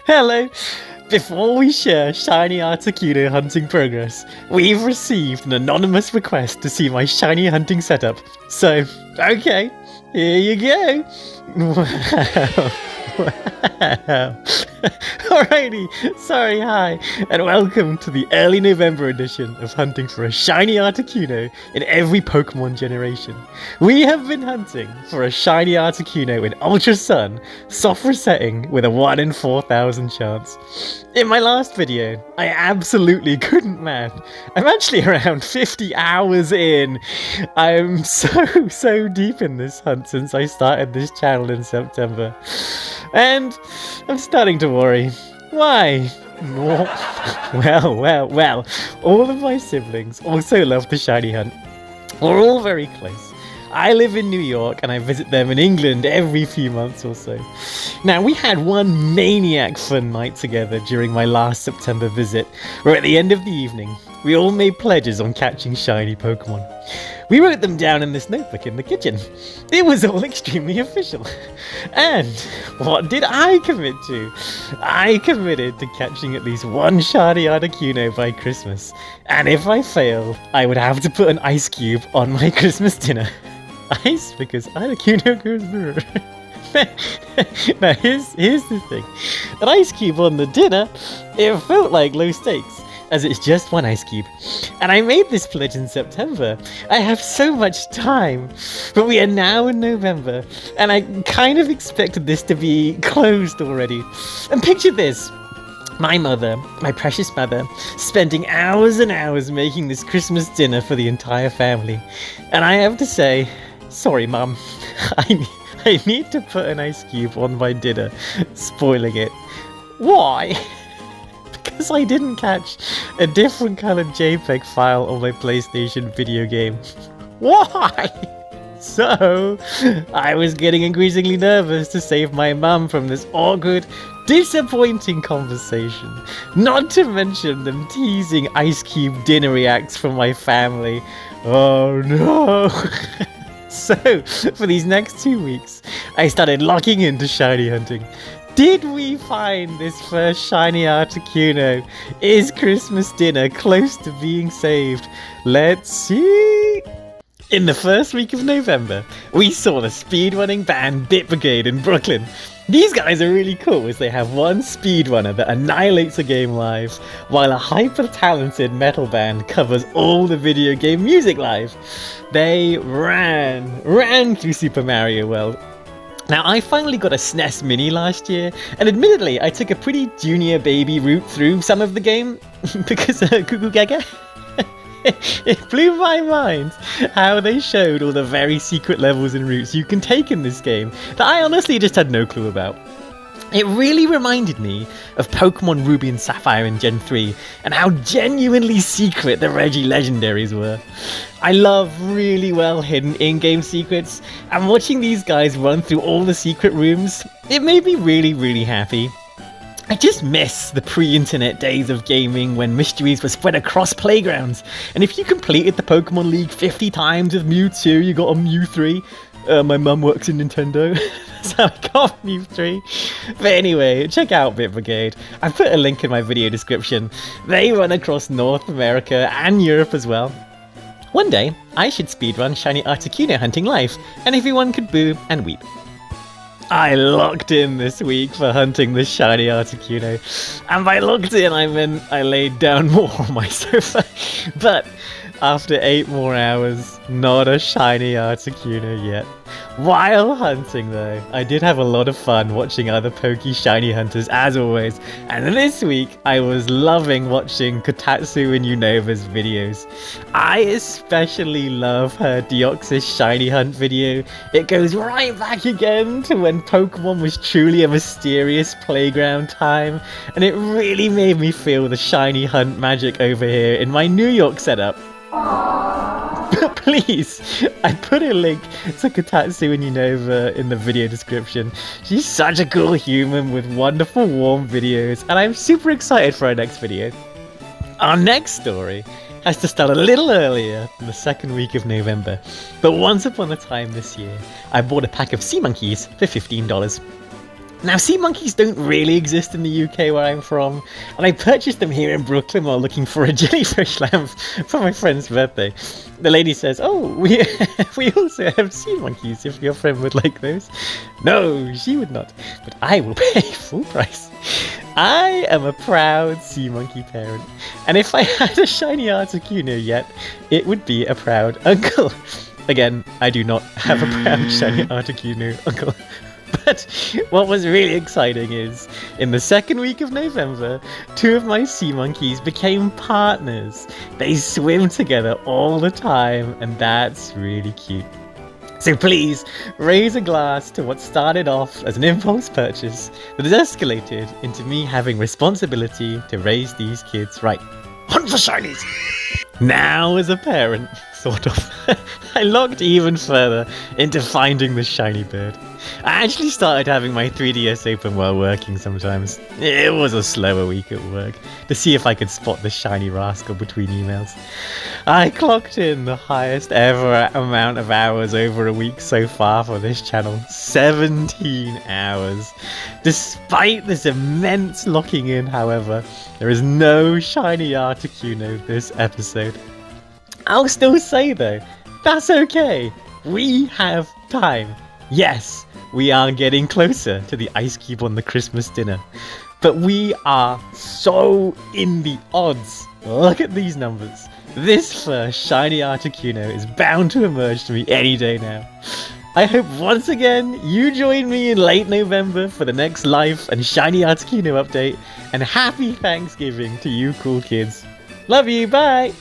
Hello! Before we share shiny articuno hunting progress, we've received an anonymous request to see my shiny hunting setup. So, okay, here you go. Wow. Wow. Alrighty, sorry, hi, and welcome to the early November edition of hunting for a shiny articuno in every Pokemon generation. We have been hunting for a shiny articuno in Ultra Sun, soft resetting with a 1 in 4,000 chance. In my last video, I absolutely couldn't math. I'm actually around 50 hours in. I'm so deep in this hunt since I started this channel in September. And I'm starting to worry. Why? Well, all of my siblings also love the shiny hunt. We're all very close. I live in New York and I visit them in England every few months or so. Now, we had one maniac fun night together during my last September visit, where at the end of the evening, we all made pledges on catching shiny Pokemon. We wrote them down in this notebook in the kitchen. It was all extremely official. And what did I commit to? I committed to catching at least one shiny Articuno by Christmas. And if I failed, I would have to put an ice cube on my Christmas dinner. Ice, because Articuno goes brr. Now here's the thing. An ice cube on the dinner, it felt like low stakes, as it's just one ice cube. And I made this pledge in September. I have so much time, but we are now in November, and I kind of expected this to be closed already. And picture this. My mother, my precious mother, spending hours and hours making this Christmas dinner for the entire family. And I have to say, sorry Mum, I need to put an ice cube on my dinner, spoiling it. Why? Because I didn't catch a different colored JPEG file on my PlayStation video game. Why? So, I was getting increasingly nervous to save my mum from this awkward, disappointing conversation. Not to mention them teasing ice cube dinner reacts from my family. Oh no! So, for these next 2 weeks, I started locking into shiny hunting. Did we find this first shiny Articuno? Is Christmas dinner close to being saved? Let's see! In the first week of November, we saw the speedrunning band buhbye in Brooklyn. These guys are really cool as they have one speedrunner that annihilates a game live, while a hyper-talented metal band covers all the video game music live. They ran through Super Mario World. Now, I finally got a SNES Mini last year, and admittedly, I took a pretty junior baby route through some of the game, because Cuckoo Gaga. It blew my mind how they showed all the very secret levels and routes you can take in this game that I honestly just had no clue about. It really reminded me of Pokemon Ruby and Sapphire in Gen 3 and how genuinely secret the Reggie legendaries were. I love really well hidden in-game secrets, and watching these guys run through all the secret rooms, it made me really happy. I just miss the pre-internet days of gaming when mysteries were spread across playgrounds, and if you completed the Pokemon League 50 times with Mew 2, you got a Mew 3. My mum works in Nintendo, so I got Mew 3. But anyway, check out buhbye. I put a link in my video description. They run across North America and Europe as well. One day, I should speedrun shiny Articuno hunting live, and everyone could boo and weep. I locked in this week for hunting the shiny Articuno, and by locked in I meant I laid down more on my sofa, but after 8 more hours, not a shiny Articuno yet. While hunting though, I did have a lot of fun watching other pokey shiny hunters as always, and this week I was loving watching Kotatsu and Unova's videos. I especially love her Deoxys shiny hunt video. It goes right back again to when Pokemon was truly a mysterious playground time, and it really made me feel the shiny hunt magic over here in my New York setup. Please, I put a link to Kotatsu and Unova in the video description. She's such a cool human with wonderful warm videos, and I'm super excited for our next video. Our next story has to start a little earlier than the second week of November, but once upon a time this year, I bought a pack of sea monkeys for $15. Now, sea monkeys don't really exist in the UK where I'm from, and I purchased them here in Brooklyn while looking for a jellyfish lamp for my friend's birthday. The lady says, "Oh, we also have sea monkeys if your friend would like those." No, she would not, but I will pay full price. I am a proud sea monkey parent, and if I had a shiny articuno yet, it would be a proud uncle. Again, I do not have a proud shiny articuno uncle. But what was really exciting is, in the second week of November, 2 of my sea monkeys became partners. They swim together all the time, and that's really cute. So please, raise a glass to what started off as an impulse purchase that has escalated into me having responsibility to raise these kids right. On for shinies! Now, as a parent, sort of, I looked even further into finding the shiny bird. I actually started having my 3DS open while working sometimes. It was a slower week at work, to see if I could spot the shiny rascal between emails. I clocked in the highest ever amount of hours over a week so far for this channel, 17 hours. Despite this immense locking in, however, there is no shiny articuno this episode. I'll still say though, that's okay. We have time. Yes, we are getting closer to the ice cube on the Christmas dinner, but we are so in the odds. Look at these numbers. This first shiny articuno is bound to emerge to me any day now. I hope once again you join me in late November for the next life and shiny articuno update, and happy Thanksgiving to you cool kids. Love you, bye!